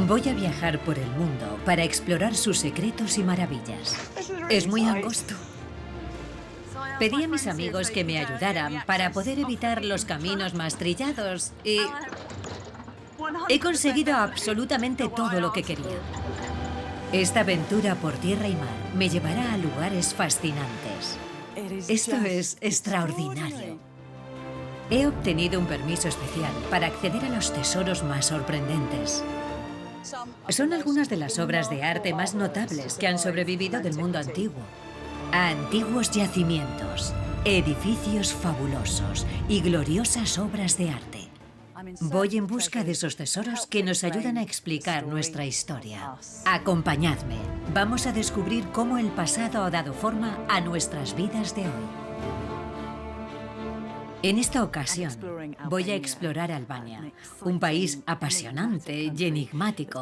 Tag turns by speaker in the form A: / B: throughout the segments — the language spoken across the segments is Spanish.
A: Voy a viajar por el mundo para explorar sus secretos y maravillas. Es muy angosto. Pedí a mis amigos que me ayudaran para poder evitar los caminos más trillados y he conseguido absolutamente todo lo que quería. Esta aventura por tierra y mar me llevará a lugares fascinantes. Esto es extraordinario. He obtenido un permiso especial para acceder a los tesoros más sorprendentes. Son algunas de las obras de arte más notables que han sobrevivido del mundo antiguo. Antiguos yacimientos, edificios fabulosos y gloriosas obras de arte. Voy en busca de esos tesoros que nos ayudan a explicar nuestra historia. Acompañadme. Vamos a descubrir cómo el pasado ha dado forma a nuestras vidas de hoy. En esta ocasión, voy a explorar Albania, un país apasionante y enigmático,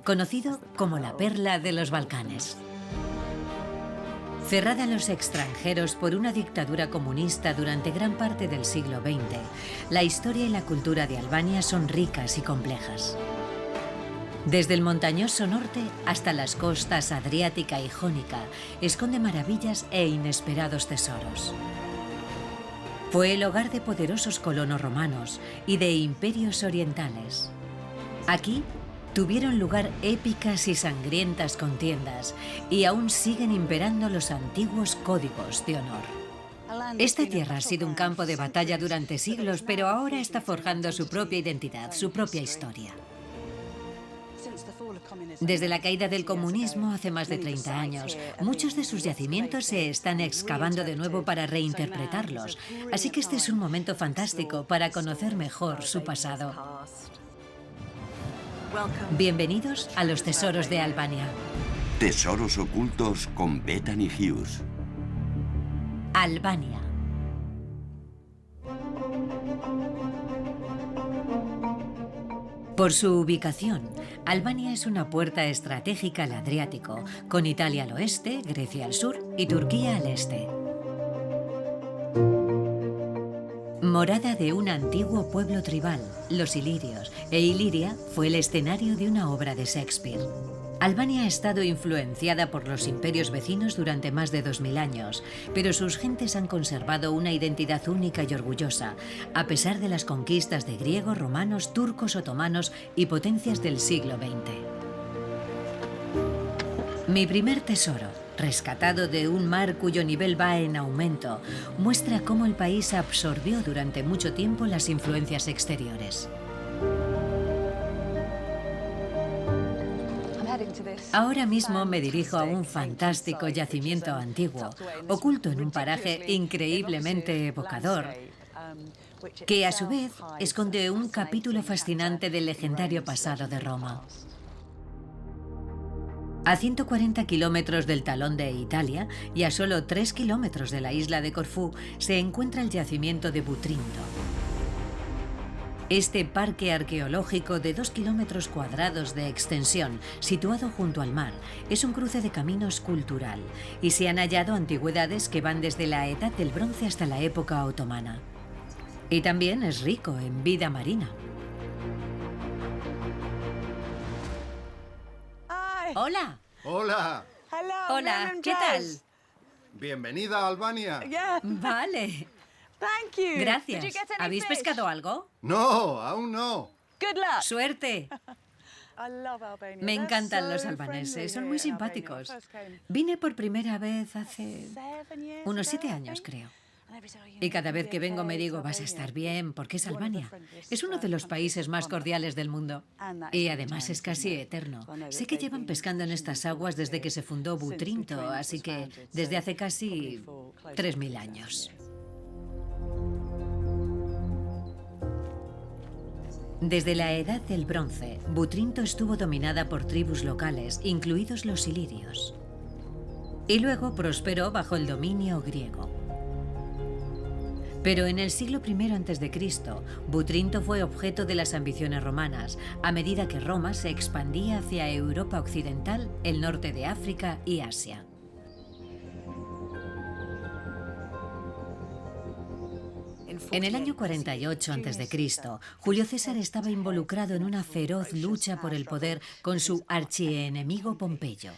A: conocido como la perla de los Balcanes. Cerrada a los extranjeros por una dictadura comunista durante gran parte del siglo XX, la historia y la cultura de Albania son ricas y complejas. Desde el montañoso norte hasta las costas adriática y jónica, esconde maravillas e inesperados tesoros. Fue el hogar de poderosos colonos romanos y de imperios orientales. Aquí tuvieron lugar épicas y sangrientas contiendas y aún siguen imperando los antiguos códigos de honor. Esta tierra ha sido un campo de batalla durante siglos, pero ahora está forjando su propia identidad, su propia historia. Desde la caída del comunismo hace más de 30 años, muchos de sus yacimientos se están excavando de nuevo para reinterpretarlos, así que este es un momento fantástico para conocer mejor su pasado. Bienvenidos a los tesoros de Albania.
B: Tesoros ocultos con Bethany Hughes.
A: Albania. Por su ubicación, Albania es una puerta estratégica al Adriático, con Italia al oeste, Grecia al sur y Turquía al este. Morada de un antiguo pueblo tribal, los ilirios, e Iliria fue el escenario de una obra de Shakespeare. Albania ha estado influenciada por los imperios vecinos durante más de 2000 años, pero sus gentes han conservado una identidad única y orgullosa, a pesar de las conquistas de griegos, romanos, turcos, otomanos y potencias del siglo XX. Mi primer tesoro, rescatado de un mar cuyo nivel va en aumento, muestra cómo el país absorbió durante mucho tiempo las influencias exteriores. Ahora mismo me dirijo a un fantástico yacimiento antiguo, oculto en un paraje increíblemente evocador, que a su vez esconde un capítulo fascinante del legendario pasado de Roma. A 140 kilómetros del talón de Italia y a solo 3 kilómetros de la isla de Corfú se encuentra el yacimiento de Butrinto. Este parque arqueológico de 2 kilómetros cuadrados de extensión, situado junto al mar, es un cruce de caminos cultural y se han hallado antigüedades que van desde la Edad del Bronce hasta la época otomana. Y también es rico en vida marina. ¡Hola!
C: ¡Hola!
A: Hola, ¿qué tal?
C: Bienvenida a Albania.
A: Vale. Gracias. ¿Habéis pescado algo?
C: No, aún no.
A: ¡Suerte! Me encantan los albaneses, son muy simpáticos. Vine por primera vez hace unos 7 años, creo. Y cada vez que vengo me digo, vas a estar bien, porque es Albania. Es uno de los países más cordiales del mundo. Y además es casi eterno. Sé que llevan pescando en estas aguas desde que se fundó Butrinto, así que desde hace casi 3000 años. Desde la Edad del Bronce, Butrinto estuvo dominada por tribus locales, incluidos los ilirios. Y luego prosperó bajo el dominio griego. Pero en el siglo I a.C., Butrinto fue objeto de las ambiciones romanas, a medida que Roma se expandía hacia Europa occidental, el norte de África y Asia. En el año 48 a.C., Julio César estaba involucrado en una feroz lucha por el poder con su archienemigo Pompeyo.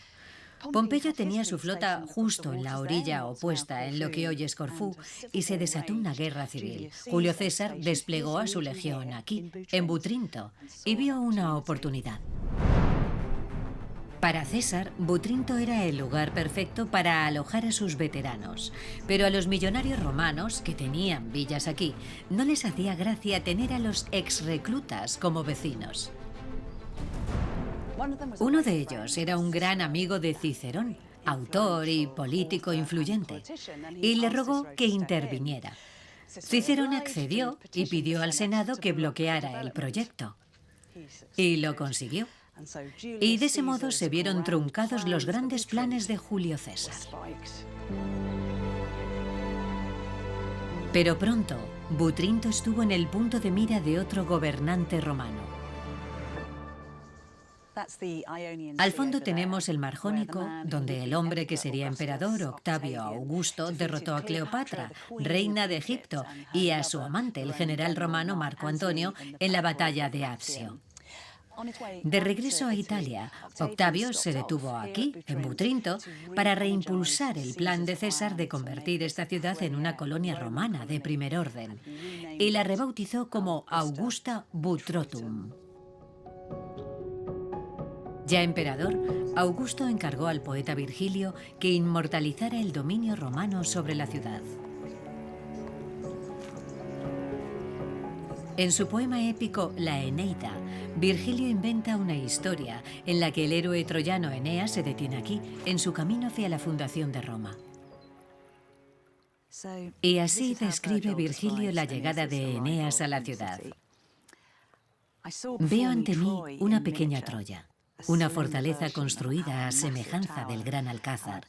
A: Pompeyo tenía su flota justo en la orilla opuesta, en lo que hoy es Corfú, y se desató una guerra civil. Julio César desplegó a su legión aquí, en Butrinto, y vio una oportunidad. Para César, Butrinto era el lugar perfecto para alojar a sus veteranos, pero a los millonarios romanos, que tenían villas aquí, no les hacía gracia tener a los exreclutas como vecinos. Uno de ellos era un gran amigo de Cicerón, autor y político influyente, y le rogó que interviniera. Cicerón accedió y pidió al Senado que bloqueara el proyecto. Y lo consiguió. Y de ese modo se vieron truncados los grandes planes de Julio César. Pero pronto, Butrinto estuvo en el punto de mira de otro gobernante romano. Al fondo tenemos el Mar Jónico, donde el hombre que sería emperador, Octavio Augusto, derrotó a Cleopatra, reina de Egipto, y a su amante, el general romano Marco Antonio, en la batalla de Apsio. De regreso a Italia, Octavio se detuvo aquí, en Butrinto, para reimpulsar el plan de César de convertir esta ciudad en una colonia romana de primer orden, y la rebautizó como Augusta Butrotum. Ya emperador, Augusto encargó al poeta Virgilio que inmortalizara el dominio romano sobre la ciudad. En su poema épico La Eneida, Virgilio inventa una historia en la que el héroe troyano Eneas se detiene aquí, en su camino hacia la fundación de Roma. Y así describe Virgilio la llegada de Eneas a la ciudad. Veo ante mí una pequeña Troya, una fortaleza construida a semejanza del gran alcázar,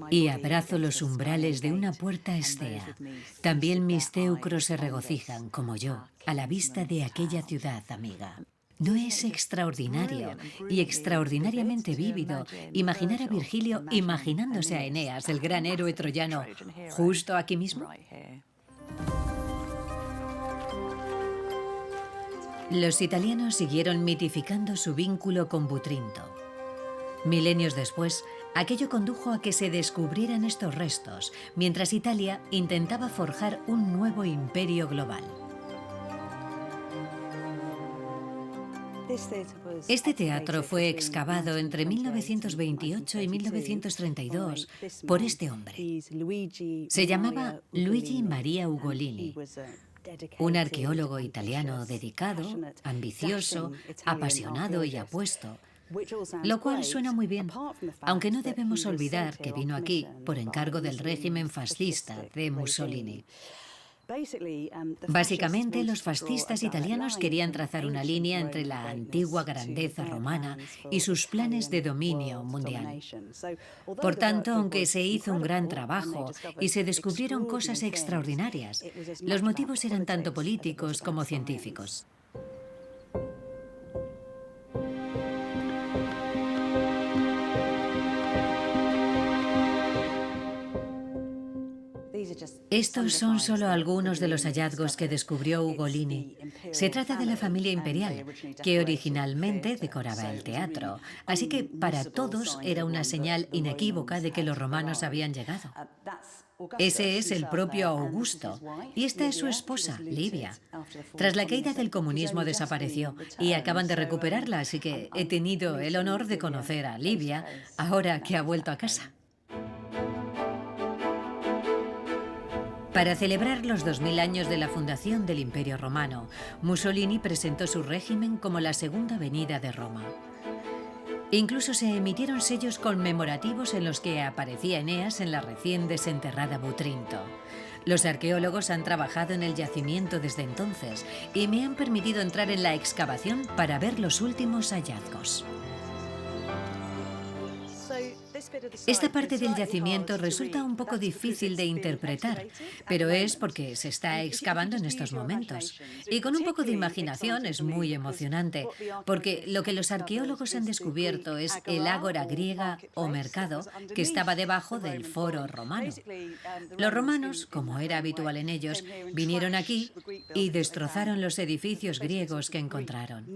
A: y abrazo los umbrales de una puerta estea. También mis teucros se regocijan, como yo, a la vista de aquella ciudad amiga. ¿No es extraordinario y extraordinariamente vívido imaginar a Virgilio imaginándose a Eneas, el gran héroe troyano, justo aquí mismo? Los italianos siguieron mitificando su vínculo con Butrinto. Milenios después, aquello condujo a que se descubrieran estos restos, mientras Italia intentaba forjar un nuevo imperio global. Este teatro fue excavado entre 1928 y 1932 por este hombre. Se llamaba Luigi Maria Ugolini. Un arqueólogo italiano dedicado, ambicioso, apasionado y apuesto, lo cual suena muy bien, aunque no debemos olvidar que vino aquí por encargo del régimen fascista de Mussolini. Básicamente, los fascistas italianos querían trazar una línea entre la antigua grandeza romana y sus planes de dominio mundial. Por tanto, aunque se hizo un gran trabajo y se descubrieron cosas extraordinarias, los motivos eran tanto políticos como científicos. Estos son solo algunos de los hallazgos que descubrió Ugolini. Se trata de la familia imperial, que originalmente decoraba el teatro, así que para todos era una señal inequívoca de que los romanos habían llegado. Ese es el propio Augusto, y esta es su esposa, Livia. Tras la caída del comunismo desapareció, y acaban de recuperarla, así que he tenido el honor de conocer a Livia ahora que ha vuelto a casa. Para celebrar los 2000 años de la fundación del Imperio Romano, Mussolini presentó su régimen como la segunda venida de Roma. Incluso se emitieron sellos conmemorativos en los que aparecía Eneas en la recién desenterrada Butrinto. Los arqueólogos han trabajado en el yacimiento desde entonces y me han permitido entrar en la excavación para ver los últimos hallazgos. Esta parte del yacimiento resulta un poco difícil de interpretar, pero es porque se está excavando en estos momentos. Y con un poco de imaginación es muy emocionante, porque lo que los arqueólogos han descubierto es el ágora griega o mercado que estaba debajo del foro romano. Los romanos, como era habitual en ellos, vinieron aquí y destrozaron los edificios griegos que encontraron.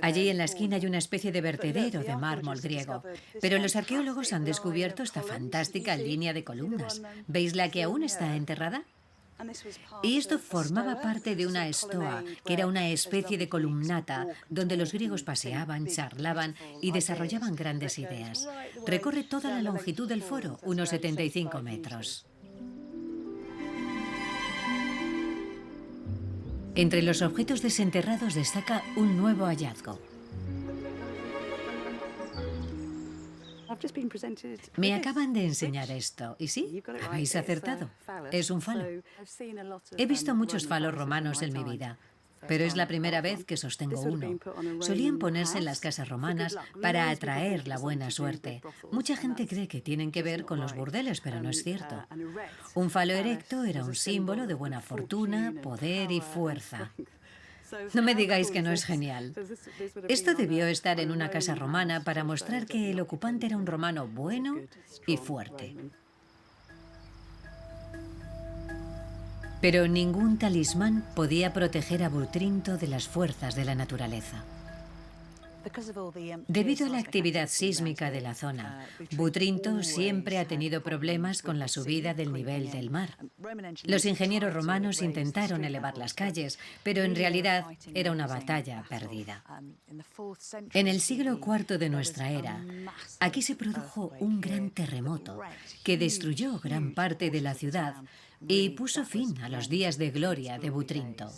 A: Allí en la esquina hay una especie de vertedero de mármol griego, pero los arqueólogos han descubierto esta fantástica línea de columnas. ¿Veis la que aún está enterrada? Y esto formaba parte de una estoa, que era una especie de columnata, donde los griegos paseaban, charlaban y desarrollaban grandes ideas. Recorre toda la longitud del foro, unos 75 metros. Entre los objetos desenterrados destaca un nuevo hallazgo. Me acaban de enseñar esto, y sí, habéis acertado. Es un falo. He visto muchos falos romanos en mi vida, pero es la primera vez que sostengo uno. Solían ponerse en las casas romanas para atraer la buena suerte. Mucha gente cree que tienen que ver con los burdeles, pero no es cierto. Un falo erecto era un símbolo de buena fortuna, poder y fuerza. No me digáis que no es genial. Esto debió estar en una casa romana para mostrar que el ocupante era un romano bueno y fuerte. Pero ningún talismán podía proteger a Butrinto de las fuerzas de la naturaleza. Debido a la actividad sísmica de la zona, Butrinto siempre ha tenido problemas con la subida del nivel del mar. Los ingenieros romanos intentaron elevar las calles, pero en realidad era una batalla perdida. En el siglo IV de nuestra era, aquí se produjo un gran terremoto que destruyó gran parte de la ciudad y puso fin a los días de gloria de Butrinto.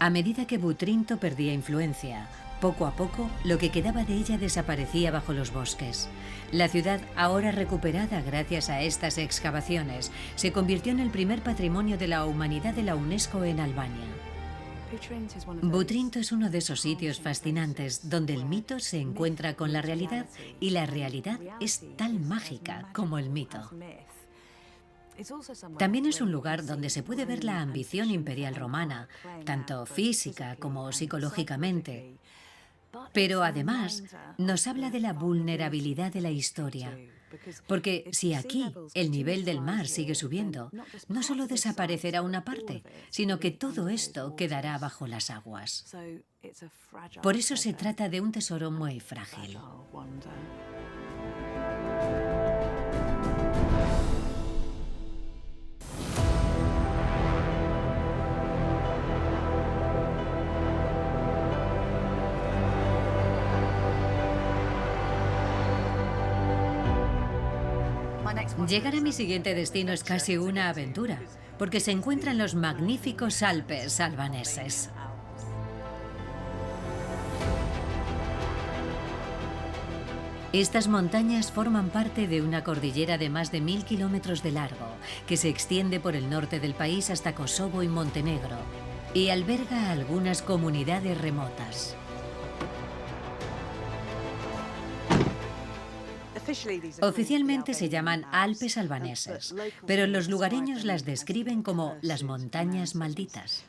A: A medida que Butrinto perdía influencia, poco a poco lo que quedaba de ella desaparecía bajo los bosques. La ciudad, ahora recuperada gracias a estas excavaciones, se convirtió en el primer patrimonio de la humanidad de la UNESCO en Albania. Butrinto es uno de esos sitios fascinantes donde el mito se encuentra con la realidad y la realidad es tan mágica como el mito. También es un lugar donde se puede ver la ambición imperial romana, tanto física como psicológicamente. Pero además nos habla de la vulnerabilidad de la historia. Porque si aquí el nivel del mar sigue subiendo, no solo desaparecerá una parte, sino que todo esto quedará bajo las aguas. Por eso se trata de un tesoro muy frágil. Llegar a mi siguiente destino es casi una aventura, porque se encuentra en los magníficos Alpes albaneses. Estas montañas forman parte de una cordillera de más de 1000 kilómetros de largo, que se extiende por el norte del país hasta Kosovo y Montenegro, y alberga algunas comunidades remotas. Oficialmente se llaman Alpes albaneses, pero los lugareños las describen como las montañas malditas.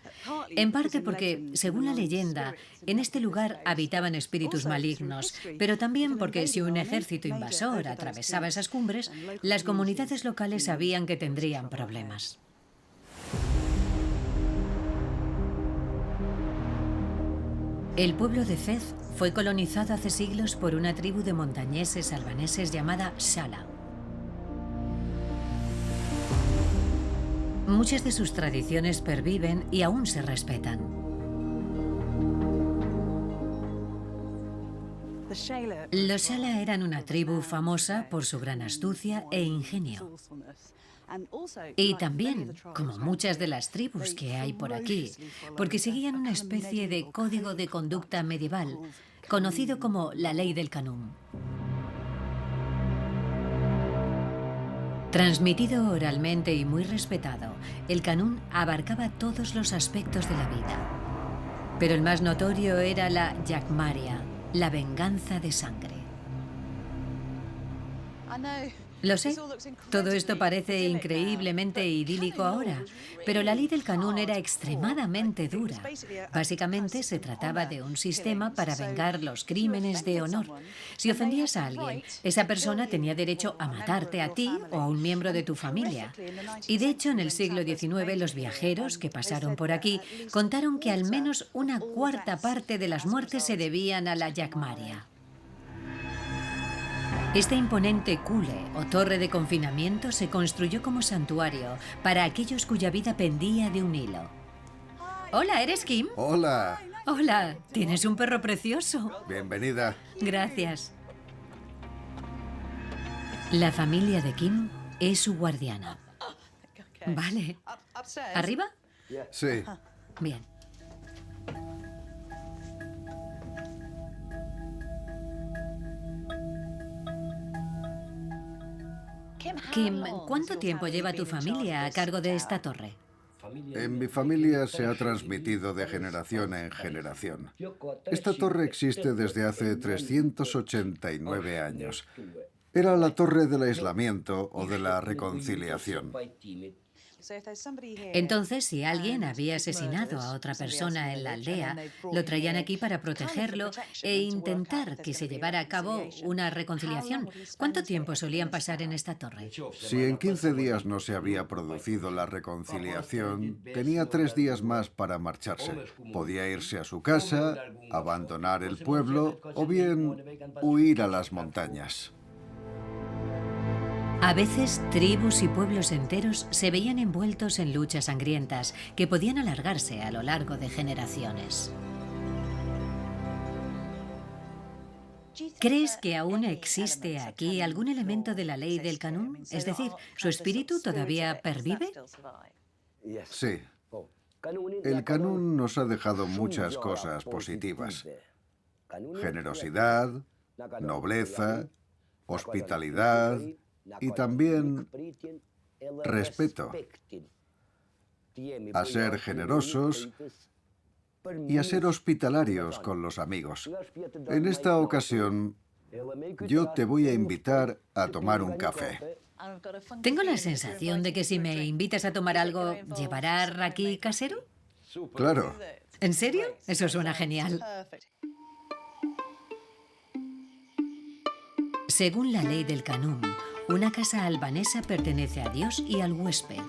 A: En parte porque, según la leyenda, en este lugar habitaban espíritus malignos, pero también porque si un ejército invasor atravesaba esas cumbres, las comunidades locales sabían que tendrían problemas. El pueblo de Fez fue colonizado hace siglos por una tribu de montañeses albaneses llamada Shala. Muchas de sus tradiciones perviven y aún se respetan. Los Shala eran una tribu famosa por su gran astucia e ingenio. Y también, como muchas de las tribus que hay por aquí, porque seguían una especie de código de conducta medieval, conocido como la ley del Qanun. Transmitido oralmente y muy respetado, el Qanun abarcaba todos los aspectos de la vida. Pero el más notorio era la Jagmaria, la venganza de sangre. Lo sé, todo esto parece increíblemente idílico ahora, pero la ley del Qanun era extremadamente dura. Básicamente se trataba de un sistema para vengar los crímenes de honor. Si ofendías a alguien, esa persona tenía derecho a matarte a ti o a un miembro de tu familia. Y de hecho, en el siglo XIX, los viajeros que pasaron por aquí contaron que al menos una cuarta parte de las muertes se debían a la Jagmaria. Esta imponente cule o torre de confinamiento se construyó como santuario para aquellos cuya vida pendía de un hilo. Hola, ¿eres Kim?
C: Hola.
A: Hola, tienes un perro precioso.
C: Bienvenida.
A: Gracias. La familia de Kim es su guardiana. Vale. ¿Arriba?
C: Sí.
A: Bien. Kim, ¿cuánto tiempo lleva tu familia a cargo de esta torre?
D: En mi familia se ha transmitido de generación en generación. Esta torre existe desde hace 389 años. Era la torre del aislamiento o de la reconciliación.
A: Entonces, si alguien había asesinado a otra persona en la aldea, lo traían aquí para protegerlo e intentar que se llevara a cabo una reconciliación. ¿Cuánto tiempo solían pasar en esta torre?
D: Si en 15 días no se había producido la reconciliación, tenía 3 días más para marcharse. Podía irse a su casa, abandonar el pueblo o bien huir a las montañas.
A: A veces, tribus y pueblos enteros se veían envueltos en luchas sangrientas que podían alargarse a lo largo de generaciones. ¿Crees que aún existe aquí algún elemento de la ley del Qanun? Es decir, ¿su espíritu todavía pervive?
D: Sí. El Qanun nos ha dejado muchas cosas positivas. Generosidad, nobleza, hospitalidad y también respeto, a ser generosos y a ser hospitalarios con los amigos. En esta ocasión, yo te voy a invitar a tomar un café.
A: Tengo la sensación de que si me invitas a tomar algo, ¿llevará raki casero?
D: Claro.
A: ¿En serio? Eso suena genial. Según la ley del Qanun, una casa albanesa pertenece a Dios y al huésped.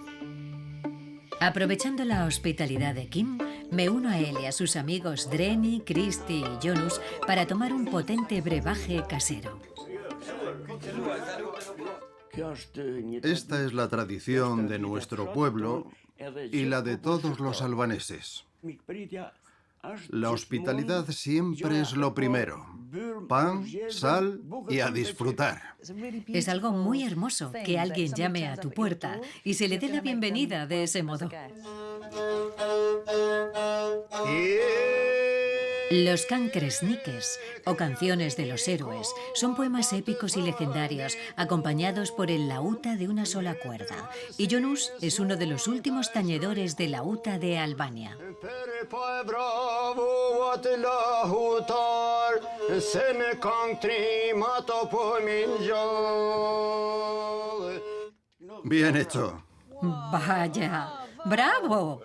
A: Aprovechando la hospitalidad de Kim, me uno a él y a sus amigos Dreni, Kristi y Jonus para tomar un potente brebaje casero.
C: Esta es la tradición de nuestro pueblo y la de todos los albaneses. La hospitalidad siempre es lo primero. Pan, sal y a disfrutar.
A: Es algo muy hermoso que alguien llame a tu puerta y se le dé la bienvenida de ese modo. Los Kankresnikes, o canciones de los héroes, son poemas épicos y legendarios, acompañados por el lauta de una sola cuerda. Y Jonus es uno de los últimos tañedores de lauta de Albania.
C: Bien hecho.
A: ¡Vaya! ¡Bravo!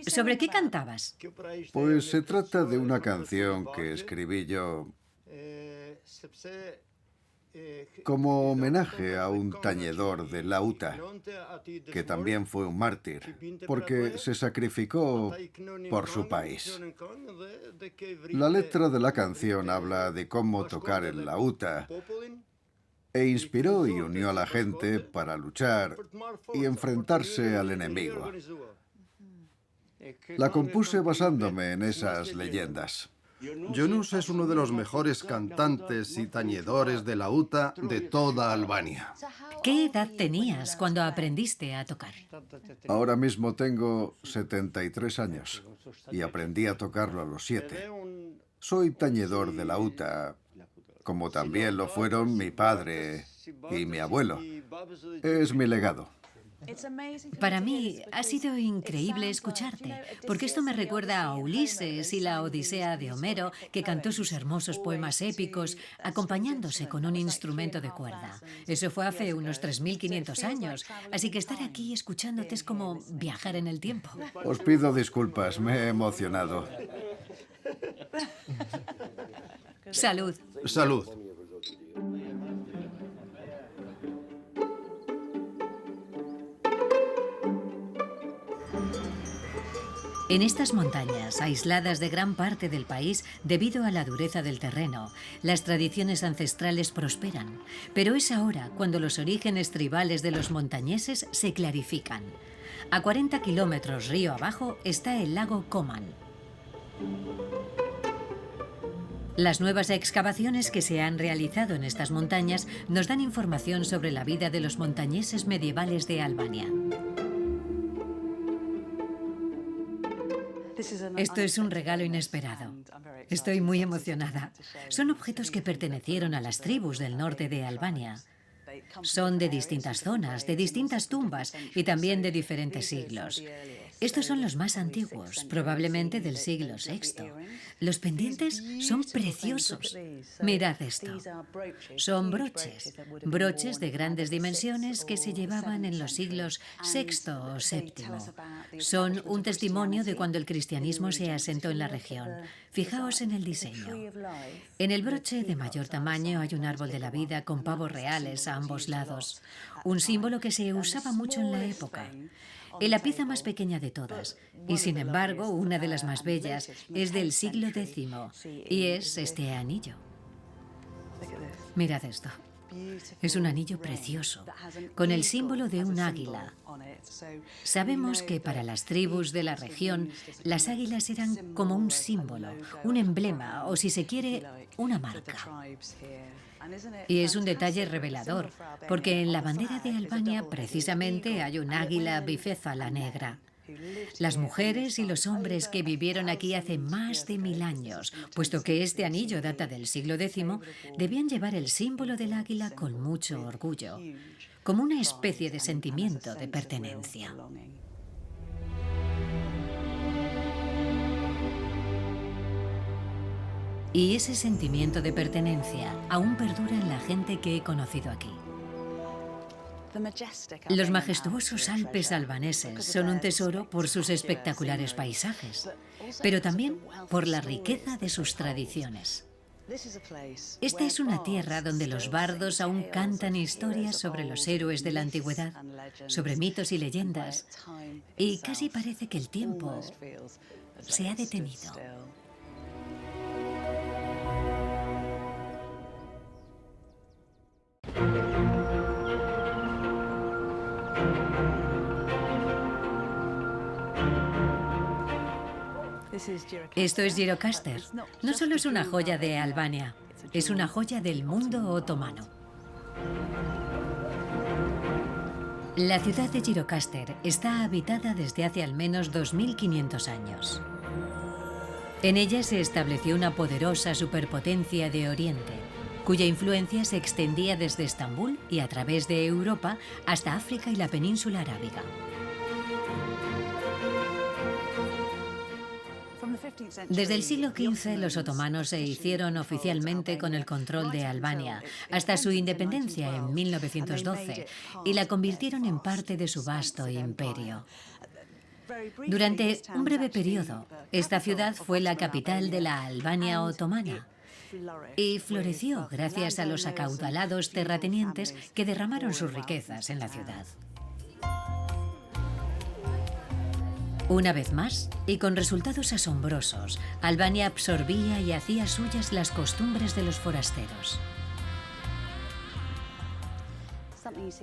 A: ¿Sobre qué cantabas?
D: Pues se trata de una canción que escribí yo como homenaje a un tañedor de lauta, que también fue un mártir, porque se sacrificó por su país. La letra de la canción habla de cómo tocar el lauta e inspiró y unió a la gente para luchar y enfrentarse al enemigo. La compuse basándome en esas leyendas.
C: Jonus es uno de los mejores cantantes y tañedores de lauta de toda Albania.
A: ¿Qué edad tenías cuando aprendiste a tocar?
D: Ahora mismo tengo 73 años y aprendí a tocarlo a los 7. Soy tañedor de lauta, como también lo fueron mi padre y mi abuelo. Es mi legado.
A: Para mí ha sido increíble escucharte, porque esto me recuerda a Ulises y la Odisea de Homero, que cantó sus hermosos poemas épicos acompañándose con un instrumento de cuerda. Eso fue hace unos 3.500 años, así que estar aquí escuchándote es como viajar en el tiempo.
D: Os pido disculpas, me he emocionado.
A: Salud.
C: Salud.
A: En estas montañas, aisladas de gran parte del país debido a la dureza del terreno, las tradiciones ancestrales prosperan. Pero es ahora cuando los orígenes tribales de los montañeses se clarifican. A 40 kilómetros río abajo está el lago Coman. Las nuevas excavaciones que se han realizado en estas montañas nos dan información sobre la vida de los montañeses medievales de Albania. Esto es un regalo inesperado. Estoy muy emocionada. Son objetos que pertenecieron a las tribus del norte de Albania. Son de distintas zonas, de distintas tumbas y también de diferentes siglos. Estos son los más antiguos, probablemente del siglo VI. Los pendientes son preciosos. Mirad esto. Son broches, broches de grandes dimensiones que se llevaban en los siglos VI o VII. Son un testimonio de cuando el cristianismo se asentó en la región. Fijaos en el diseño. En el broche de mayor tamaño hay un árbol de la vida con pavos reales a ambos lados, un símbolo que se usaba mucho en la época. En la pieza más pequeña de todas, y sin embargo una de las más bellas, es del siglo X y es este anillo. Mirad esto. Es un anillo precioso, con el símbolo de un águila. Sabemos que para las tribus de la región, las águilas eran como un símbolo, un emblema o, si se quiere, una marca. Y es un detalle revelador, porque en la bandera de Albania precisamente hay un águila biféfala negra. Las mujeres y los hombres que vivieron aquí hace más de 1000 años, puesto que este anillo data del siglo X, debían llevar el símbolo del águila con mucho orgullo, como una especie de sentimiento de pertenencia. Y ese sentimiento de pertenencia aún perdura en la gente que he conocido aquí. Los majestuosos Alpes albaneses son un tesoro por sus espectaculares paisajes, pero también por la riqueza de sus tradiciones. Esta es una tierra donde los bardos aún cantan historias sobre los héroes de la antigüedad, sobre mitos y leyendas, y casi parece que el tiempo se ha detenido. Esto es Gjirokastër. No solo es una joya de Albania, es una joya del mundo otomano. La ciudad de Gjirokastër está habitada desde hace al menos 2500 años. En ella se estableció una poderosa superpotencia de Oriente, cuya influencia se extendía desde Estambul y a través de Europa hasta África y la península arábiga. Desde el siglo XV los otomanos se hicieron oficialmente con el control de Albania, hasta su independencia en 1912, y la convirtieron en parte de su vasto imperio. Durante un breve periodo, esta ciudad fue la capital de la Albania otomana y floreció gracias a los acaudalados terratenientes que derramaron sus riquezas en la ciudad. Una vez más, y con resultados asombrosos, Albania absorbía y hacía suyas las costumbres de los forasteros.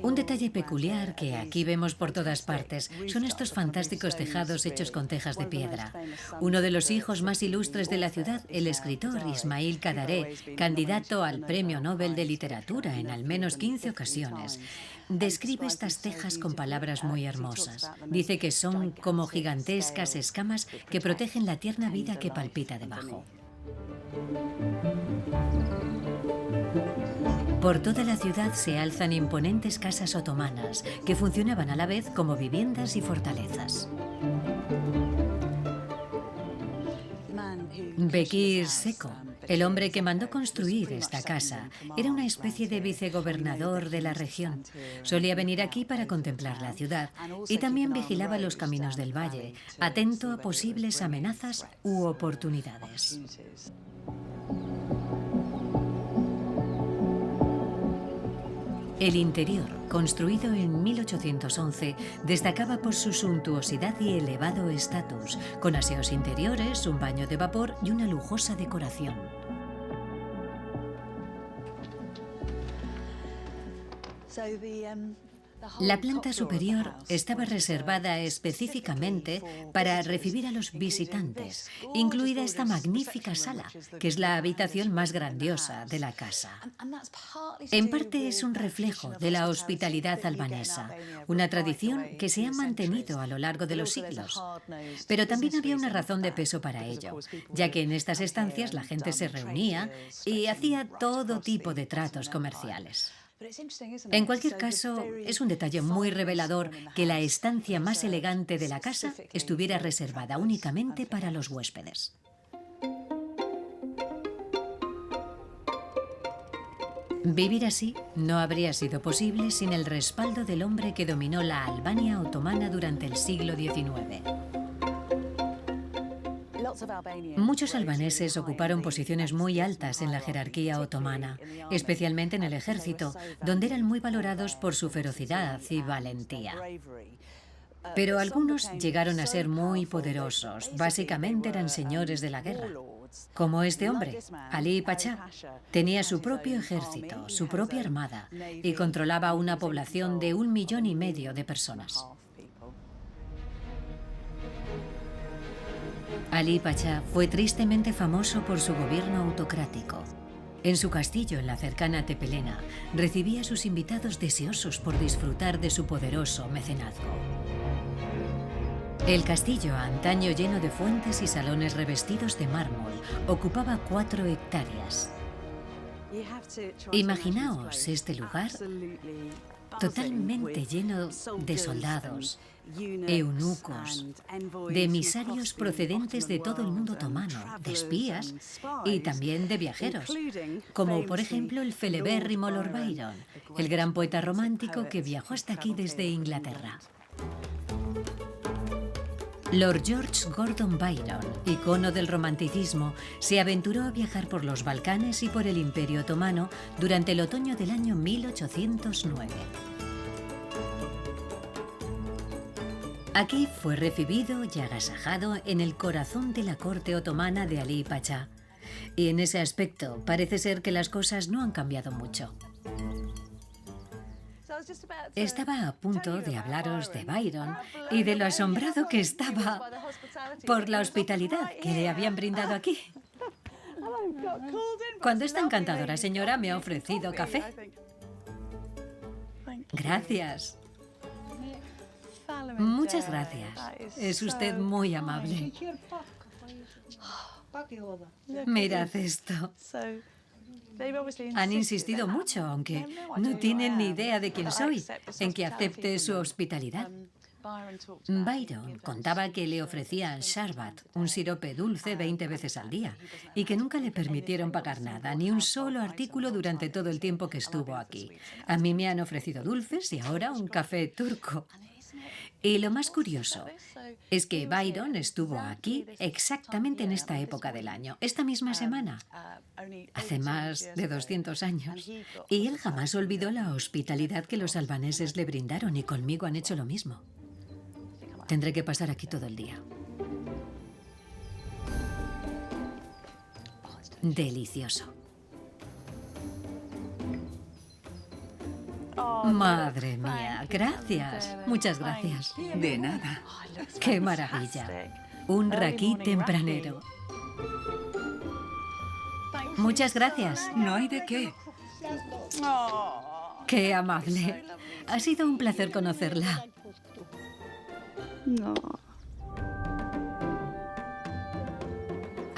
A: Un detalle peculiar que aquí vemos por todas partes son estos fantásticos tejados hechos con tejas de piedra. Uno de los hijos más ilustres de la ciudad, el escritor Ismail Kadaré, candidato al Premio Nobel de Literatura en al menos 15 ocasiones, describe estas tejas con palabras muy hermosas. Dice que son como gigantescas escamas que protegen la tierna vida que palpita debajo. Por toda la ciudad se alzan imponentes casas otomanas que funcionaban a la vez como viviendas y fortalezas. Bekir Seko, el hombre que mandó construir esta casa, era una especie de vicegobernador de la región. Solía venir aquí para contemplar la ciudad y también vigilaba los caminos del valle, atento a posibles amenazas u oportunidades. El interior, construido en 1811, destacaba por su suntuosidad y elevado estatus, con aseos interiores, un baño de vapor y una lujosa decoración. La planta superior estaba reservada específicamente para recibir a los visitantes, incluida esta magnífica sala, que es la habitación más grandiosa de la casa. En parte es un reflejo de la hospitalidad albanesa, una tradición que se ha mantenido a lo largo de los siglos. Pero también había una razón de peso para ello, ya que en estas estancias la gente se reunía y hacía todo tipo de tratos comerciales. En cualquier caso, es un detalle muy revelador que la estancia más elegante de la casa estuviera reservada únicamente para los huéspedes. Vivir así no habría sido posible sin el respaldo del hombre que dominó la Albania otomana durante el siglo XIX. Muchos albaneses ocuparon posiciones muy altas en la jerarquía otomana, especialmente en el ejército, donde eran muy valorados por su ferocidad y valentía. Pero algunos llegaron a ser muy poderosos, básicamente eran señores de la guerra. Como este hombre, Ali Pasha, tenía su propio ejército, su propia armada, y controlaba una población de 1,5 millones de personas. Ali Pasha fue tristemente famoso por su gobierno autocrático. En su castillo en la cercana Tepelena, recibía a sus invitados deseosos por disfrutar de su poderoso mecenazgo. El castillo, antaño lleno de fuentes y salones revestidos de mármol, ocupaba 4 hectáreas. Imaginaos este lugar totalmente lleno de soldados, eunucos, de emisarios procedentes de todo el mundo otomano, de espías y también de viajeros, como por ejemplo el celebérrimo Lord Byron, el gran poeta romántico que viajó hasta aquí desde Inglaterra. Lord George Gordon Byron, icono del romanticismo, se aventuró a viajar por los Balcanes y por el Imperio Otomano durante el otoño del año 1809. Aquí fue recibido y agasajado en el corazón de la corte otomana de Ali Pasha. Y en ese aspecto parece ser que las cosas no han cambiado mucho. Estaba a punto de hablaros de Byron y de lo asombrado que estaba por la hospitalidad que le habían brindado aquí. Cuando esta encantadora señora me ha ofrecido café. Gracias. Muchas gracias. Es usted muy amable. Mirad esto. Han insistido mucho, aunque no tienen ni idea de quién soy, en que acepte su hospitalidad. Byron contaba que le ofrecían sharbat, un sirope dulce 20 veces al día, y que nunca le permitieron pagar nada, ni un solo artículo durante todo el tiempo que estuvo aquí. A mí me han ofrecido dulces y ahora un café turco. Y lo más curioso es que Byron estuvo aquí exactamente en esta época del año, esta misma semana, hace más de 200 años. Y él jamás olvidó la hospitalidad que los albaneses le brindaron y conmigo han hecho lo mismo. Tendré que pasar aquí todo el día. Delicioso. Madre mía, gracias. Muchas gracias.
E: De nada.
A: ¡Qué maravilla! Un raquí tempranero. Muchas gracias.
E: No hay de qué.
A: ¡Qué amable! Ha sido un placer conocerla.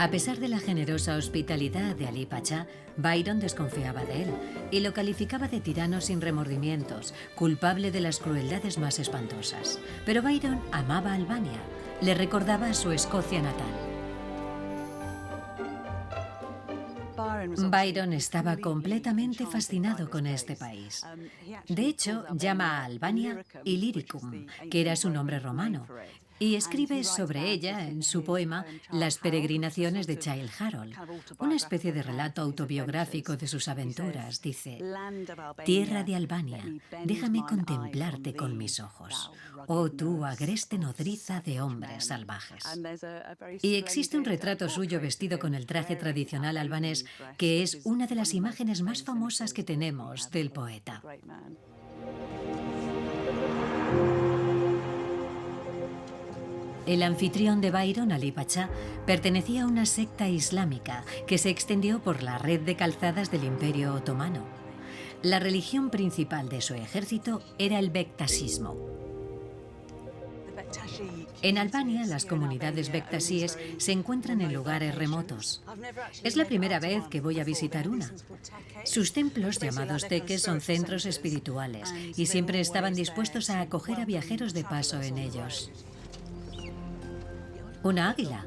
A: A pesar de la generosa hospitalidad de Ali Pasha, Byron desconfiaba de él y lo calificaba de tirano sin remordimientos, culpable de las crueldades más espantosas. Pero Byron amaba Albania, le recordaba a su Escocia natal. Byron estaba completamente fascinado con este país. De hecho, llama a Albania Illyricum, que era su nombre romano, y escribe sobre ella en su poema Las peregrinaciones de Childe Harold, una especie de relato autobiográfico de sus aventuras. Dice: «Tierra de Albania, déjame contemplarte con mis ojos, oh tú agreste nodriza de hombres salvajes». Y existe un retrato suyo vestido con el traje tradicional albanés, que es una de las imágenes más famosas que tenemos del poeta. El anfitrión de Byron, Ali Pasha, pertenecía a una secta islámica que se extendió por la red de calzadas del Imperio Otomano. La religión principal de su ejército era el bektasismo. En Albania, las comunidades bektasíes se encuentran en lugares remotos. Es la primera vez que voy a visitar una. Sus templos, llamados teques, son centros espirituales y siempre estaban dispuestos a acoger a viajeros de paso en ellos. Una águila.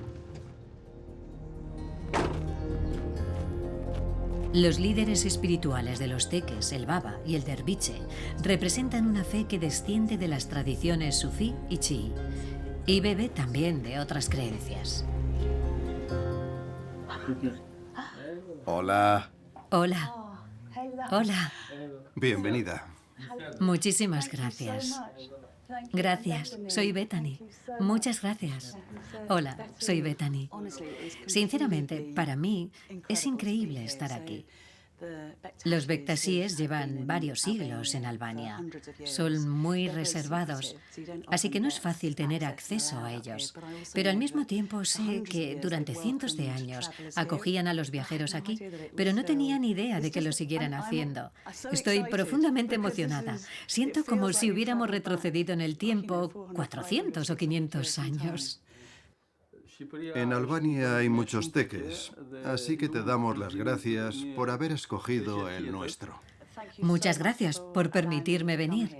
A: Los líderes espirituales de los teques, el baba y el derviche, representan una fe que desciende de las tradiciones sufí y chií, y bebe también de otras creencias.
D: Hola.
A: Hola. Hola.
C: Bienvenida.
A: Muchísimas gracias. Gracias, soy Bethany. Muchas gracias. Hola, soy Bethany. Sinceramente, para mí es increíble estar aquí. Los bektasíes llevan varios siglos en Albania. Son muy reservados, así que no es fácil tener acceso a ellos. Pero al mismo tiempo sé que durante cientos de años acogían a los viajeros aquí, pero no tenía ni idea de que lo siguieran haciendo. Estoy profundamente emocionada. Siento como si hubiéramos retrocedido en el tiempo 400 o 500 años.
C: En Albania hay muchos teques, así que te damos las gracias por haber escogido el nuestro.
A: Muchas gracias por permitirme venir.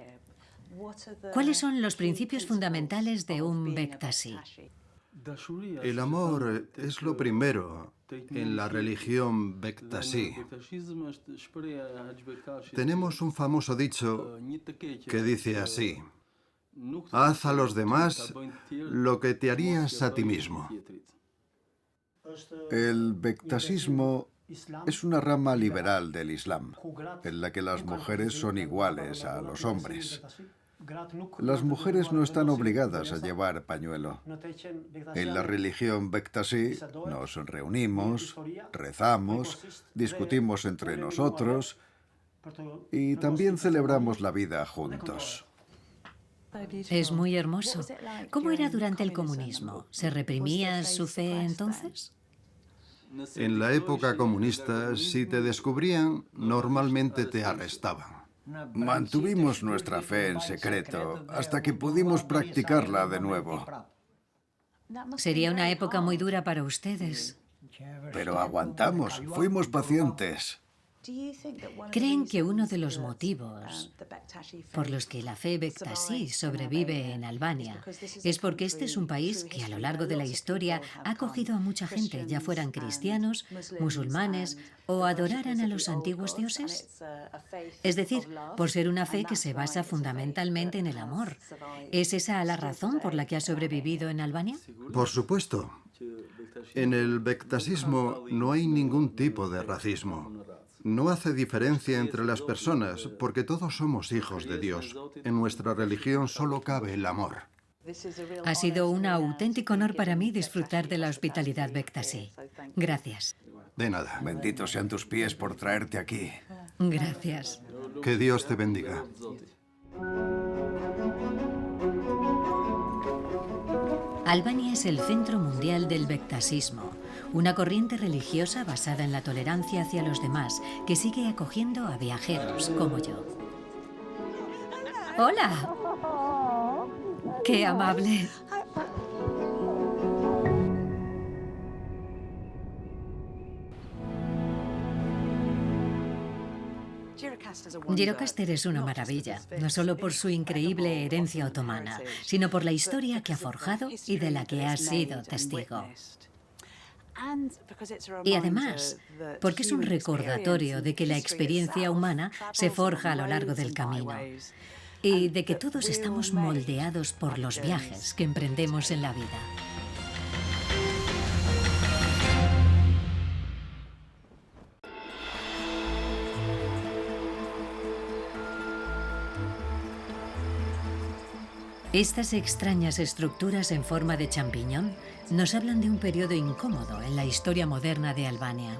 A: ¿Cuáles son los principios fundamentales de un bektasí?
C: El amor es lo primero en la religión bektasí. Tenemos un famoso dicho que dice así: haz a los demás lo que te harías a ti mismo.
D: El bektasismo es una rama liberal del Islam, en la que las mujeres son iguales a los hombres. Las mujeres no están obligadas a llevar pañuelo. En la religión bektasí nos reunimos, rezamos, discutimos entre nosotros y también celebramos la vida juntos.
A: Es muy hermoso. ¿Cómo era durante el comunismo? ¿Se reprimía su fe entonces?
C: En la época comunista, si te descubrían, normalmente te arrestaban.
D: Mantuvimos nuestra fe en secreto hasta que pudimos practicarla de nuevo.
A: Sería una época muy dura para ustedes.
D: Pero aguantamos, fuimos pacientes.
A: ¿Creen que uno de los motivos por los que la fe bektasí sobrevive en Albania es porque este es un país que a lo largo de la historia ha acogido a mucha gente, ya fueran cristianos, musulmanes o adoraran a los antiguos dioses? Es decir, por ser una fe que se basa fundamentalmente en el amor. ¿Es esa la razón por la que ha sobrevivido en Albania?
C: Por supuesto. En el bektasismo no hay ningún tipo de racismo. No hace diferencia entre las personas, porque todos somos hijos de Dios. En nuestra religión solo cabe el amor.
A: Ha sido un auténtico honor para mí disfrutar de la hospitalidad bektasí. Gracias.
C: De nada.
D: Benditos sean tus pies por traerte aquí.
A: Gracias.
C: Que Dios te bendiga.
A: Albania es el centro mundial del bektasismo, una corriente religiosa basada en la tolerancia hacia los demás que sigue acogiendo a viajeros como yo. ¡Hola! ¡Qué amable! Gjirokastër es una maravilla, no solo por su increíble herencia otomana, sino por la historia que ha forjado y de la que ha sido testigo. Y además, porque es un recordatorio de que la experiencia humana se forja a lo largo del camino y de que todos estamos moldeados por los viajes que emprendemos en la vida. Estas extrañas estructuras en forma de champiñón nos hablan de un periodo incómodo en la historia moderna de Albania.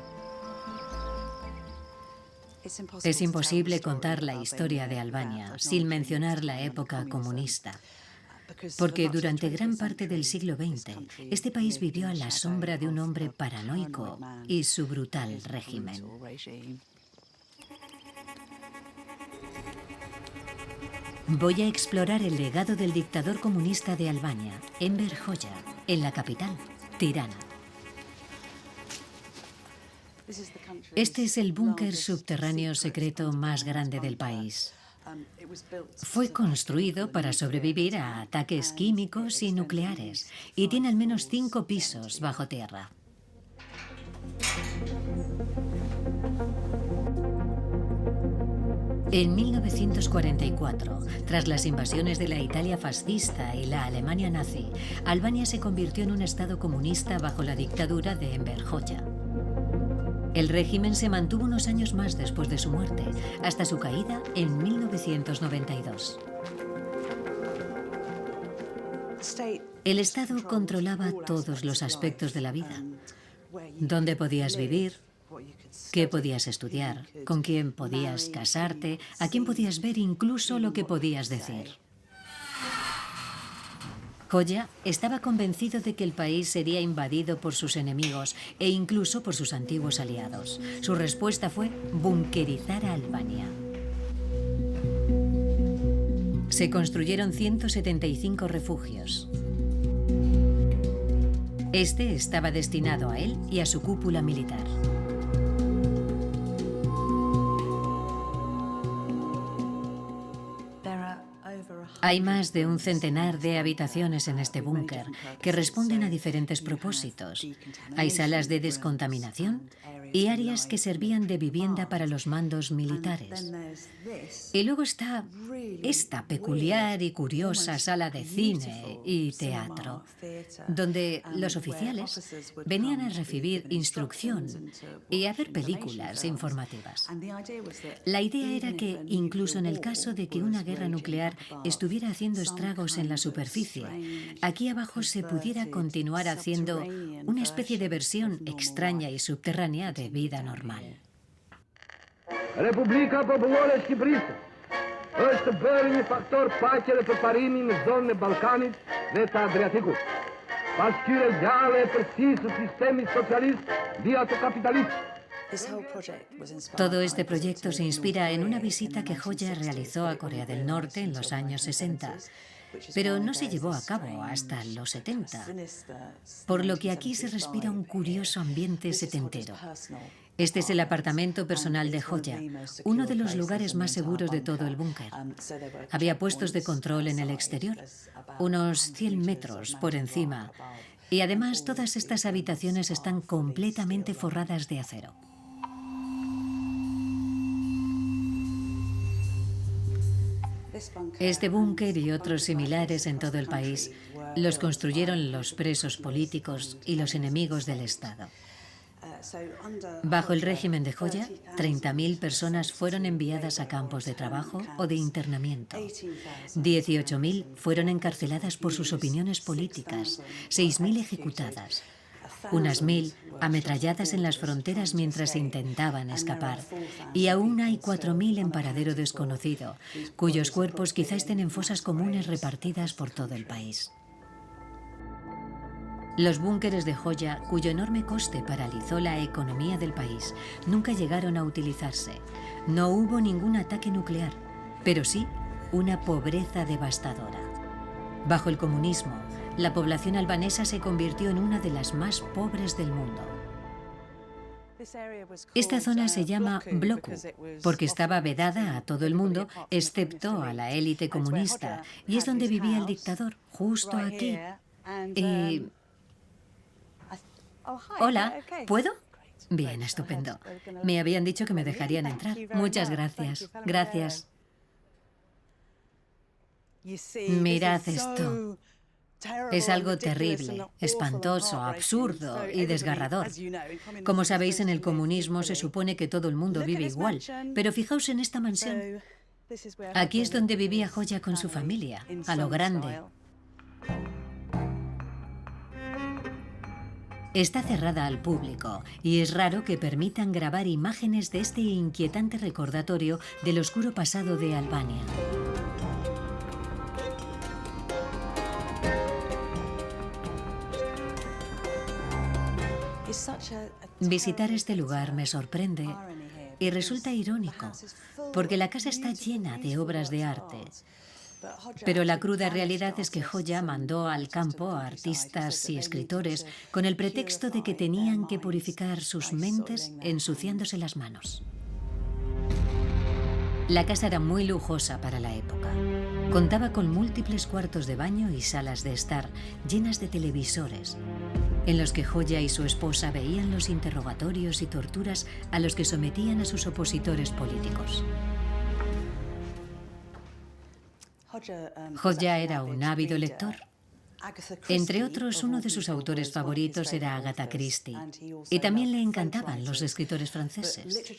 A: Es imposible contar la historia de Albania sin mencionar la época comunista, porque durante gran parte del siglo XX este país vivió a la sombra de un hombre paranoico y su brutal régimen. Voy a explorar el legado del dictador comunista de Albania, Enver Hoxha, en la capital, Tirana. Este es el búnker subterráneo secreto más grande del país. Fue construido para sobrevivir a ataques químicos y nucleares y tiene al menos 5 pisos bajo tierra. En 1944, tras las invasiones de la Italia fascista y la Alemania nazi, Albania se convirtió en un estado comunista bajo la dictadura de Enver Hoxha. El régimen se mantuvo unos años más después de su muerte, hasta su caída en 1992. El Estado controlaba todos los aspectos de la vida: dónde podías vivir, qué podías estudiar, con quién podías casarte, a quién podías ver, incluso lo que podías decir. Hoxha estaba convencido de que el país sería invadido por sus enemigos e incluso por sus antiguos aliados. Su respuesta fue bunkerizar a Albania. Se construyeron 175 refugios. Este estaba destinado a él y a su cúpula militar. Hay más de un centenar de habitaciones en este búnker que responden a diferentes propósitos. Hay salas de descontaminación y áreas que servían de vivienda para los mandos militares. Y luego está esta peculiar y curiosa sala de cine y teatro, donde los oficiales venían a recibir instrucción y a ver películas informativas. La idea era que, incluso en el caso de que una guerra nuclear estuviera haciendo estragos en la superficie, aquí abajo se pudiera continuar haciendo una especie de versión extraña y subterránea de vida normal.
E: Republika Popullore e Shqipërisë është bërë një faktor paqe dhe përparimi në zonën e Ballkanit dhe të Adriatikut. Pas këtyre gjallë e përgjithshme së sistemit socialist via të kapitalist.
A: Todo este proyecto se inspira en una visita que Hoxha realizó a Corea del Norte en los años 60, pero no se llevó a cabo hasta los 70, por lo que aquí se respira un curioso ambiente setentero. Este es el apartamento personal de Hoxha, uno de los lugares más seguros de todo el búnker. Había puestos de control en el exterior, unos 100 metros por encima, y además todas estas habitaciones están completamente forradas de acero. Este búnker y otros similares en todo el país los construyeron los presos políticos y los enemigos del Estado. Bajo el régimen de Hoxha, 30.000 personas fueron enviadas a campos de trabajo o de internamiento. 18.000 fueron encarceladas por sus opiniones políticas, 6.000 ejecutadas. Unas 1.000 ametralladas en las fronteras mientras intentaban escapar. Y aún hay 4.000 en paradero desconocido, cuyos cuerpos quizá estén en fosas comunes repartidas por todo el país. Los búnkeres de Hoxha, cuyo enorme coste paralizó la economía del país, nunca llegaron a utilizarse. No hubo ningún ataque nuclear, pero sí una pobreza devastadora. Bajo el comunismo, la población albanesa se convirtió en una de las más pobres del mundo. Esta zona se llama Bloku porque estaba vedada a todo el mundo, excepto a la élite comunista, y es donde vivía el dictador, justo aquí. Y... Hola, ¿puedo? Bien, estupendo. Me habían dicho que me dejarían entrar. Muchas gracias. Gracias. Mirad esto. Es algo terrible, espantoso, absurdo y desgarrador. Como sabéis, en el comunismo se supone que todo el mundo vive igual, pero fijaos en esta mansión. Aquí es donde vivía Hoxha con su familia, a lo grande. Está cerrada al público y es raro que permitan grabar imágenes de este inquietante recordatorio del oscuro pasado de Albania. Visitar este lugar me sorprende y resulta irónico, porque la casa está llena de obras de arte. Pero la cruda realidad es que Hoxha mandó al campo a artistas y escritores con el pretexto de que tenían que purificar sus mentes ensuciándose las manos. La casa era muy lujosa para la época. Contaba con múltiples cuartos de baño y salas de estar llenas de televisores, en los que Hoxha y su esposa veían los interrogatorios y torturas a los que sometían a sus opositores políticos. Hoxha era un ávido lector. Entre otros, uno de sus autores favoritos era Agatha Christie, y también le encantaban los escritores franceses.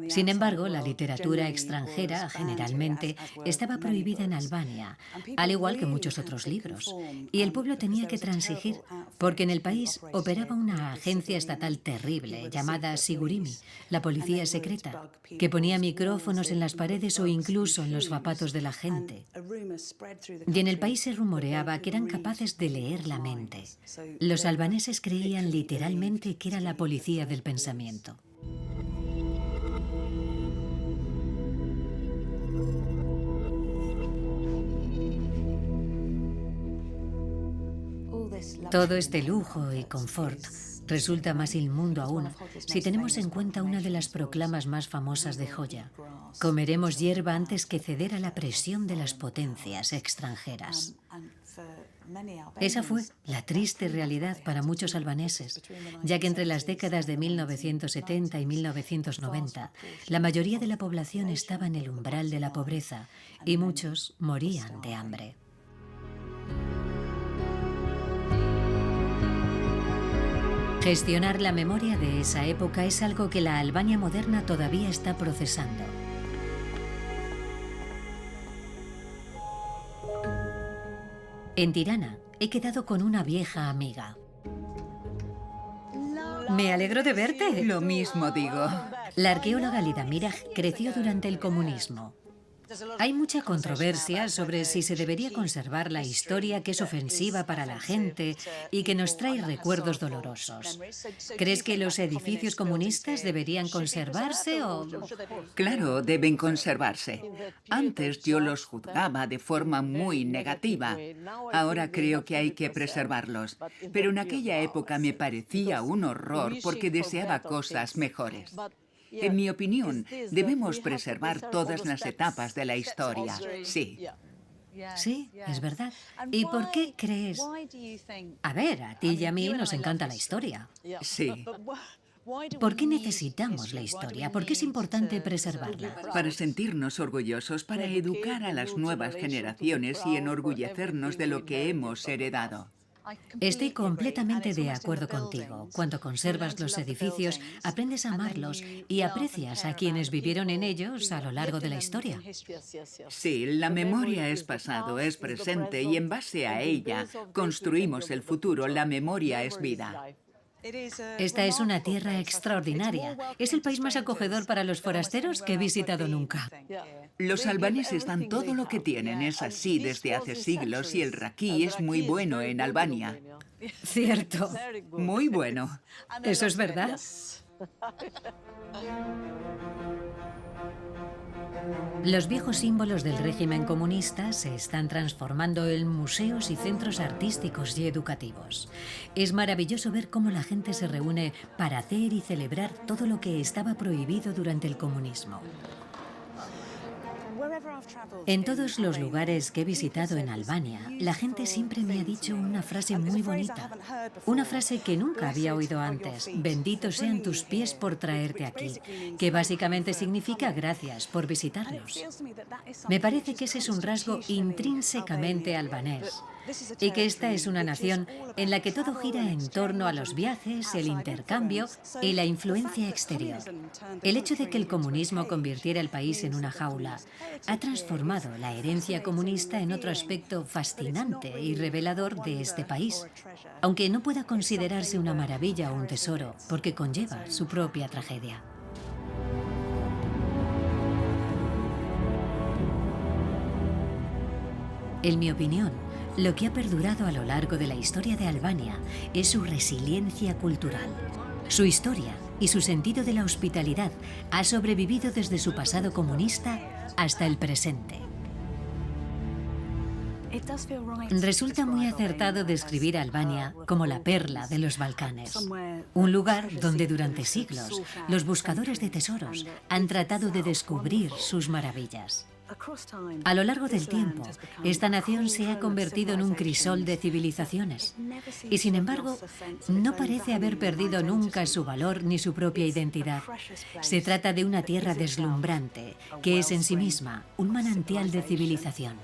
A: Sin embargo, la literatura extranjera generalmente estaba prohibida en Albania, al igual que muchos otros libros, y el pueblo tenía que transigir, porque en el país operaba una agencia estatal terrible llamada Sigurimi, la policía secreta, que ponía micrófonos en las paredes o incluso en los zapatos de la gente. Y en el país se rumoreaba que eran capaces de leer la mente. Los albaneses creían literalmente que era la policía del pensamiento. Todo este lujo y confort resulta más inmundo aún si tenemos en cuenta una de las proclamas más famosas de Hoxha: comeremos hierba antes que ceder a la presión de las potencias extranjeras. Esa fue la triste realidad para muchos albaneses, ya que entre las décadas de 1970 y 1990, la mayoría de la población estaba en el umbral de la pobreza y muchos morían de hambre. Gestionar la memoria de esa época es algo que la Albania moderna todavía está procesando. En Tirana he quedado con una vieja amiga. Me alegro de verte.
F: Lo mismo digo.
A: La arqueóloga Lida Miraj creció durante el comunismo. Hay mucha controversia sobre si se debería conservar la historia que es ofensiva para la gente y que nos trae recuerdos dolorosos. ¿Crees que los edificios comunistas deberían conservarse o...?
F: Claro, deben conservarse. Antes yo los juzgaba de forma muy negativa. Ahora creo que hay que preservarlos. Pero en aquella época me parecía un horror porque deseaba cosas mejores. En mi opinión, debemos preservar todas las etapas de la historia. Sí.
A: Sí, es verdad. ¿Y por qué crees? A ver, a ti y a mí nos encanta la historia.
F: Sí.
A: ¿Por qué necesitamos la historia? ¿Por qué es importante preservarla?
F: Para sentirnos orgullosos, para educar a las nuevas generaciones y enorgullecernos de lo que hemos heredado.
A: Estoy completamente de acuerdo contigo. Cuando conservas los edificios, aprendes a amarlos y aprecias a quienes vivieron en ellos a lo largo de la historia.
F: Sí, la memoria es pasado, es presente y en base a ella construimos el futuro. La memoria es vida.
A: Esta es una tierra extraordinaria. Es el país más acogedor para los forasteros que he visitado nunca.
F: Los albaneses dan todo lo que tienen, es así desde hace siglos y el raquí es muy bueno en Albania.
A: Cierto.
F: Muy bueno.
A: Eso es verdad. Los viejos símbolos del régimen comunista se están transformando en museos y centros artísticos y educativos. Es maravilloso ver cómo la gente se reúne para hacer y celebrar todo lo que estaba prohibido durante el comunismo. En todos los lugares que he visitado en Albania, la gente siempre me ha dicho una frase muy bonita. Una frase que nunca había oído antes. Benditos sean tus pies por traerte aquí. Que básicamente significa gracias por visitarnos. Me parece que ese es un rasgo intrínsecamente albanés. Y que esta es una nación en la que todo gira en torno a los viajes, el intercambio y la influencia exterior. El hecho de que el comunismo convirtiera el país en una jaula ha transformado la herencia comunista en otro aspecto fascinante y revelador de este país, aunque no pueda considerarse una maravilla o un tesoro, porque conlleva su propia tragedia. En mi opinión, lo que ha perdurado a lo largo de la historia de Albania es su resiliencia cultural. Su historia y su sentido de la hospitalidad ha sobrevivido desde su pasado comunista hasta el presente. Resulta muy acertado describir a Albania como la perla de los Balcanes, un lugar donde durante siglos los buscadores de tesoros han tratado de descubrir sus maravillas. A lo largo del tiempo, esta nación se ha convertido en un crisol de civilizaciones y, sin embargo, no parece haber perdido nunca su valor ni su propia identidad. Se trata de una tierra deslumbrante, que es en sí misma un manantial de civilización.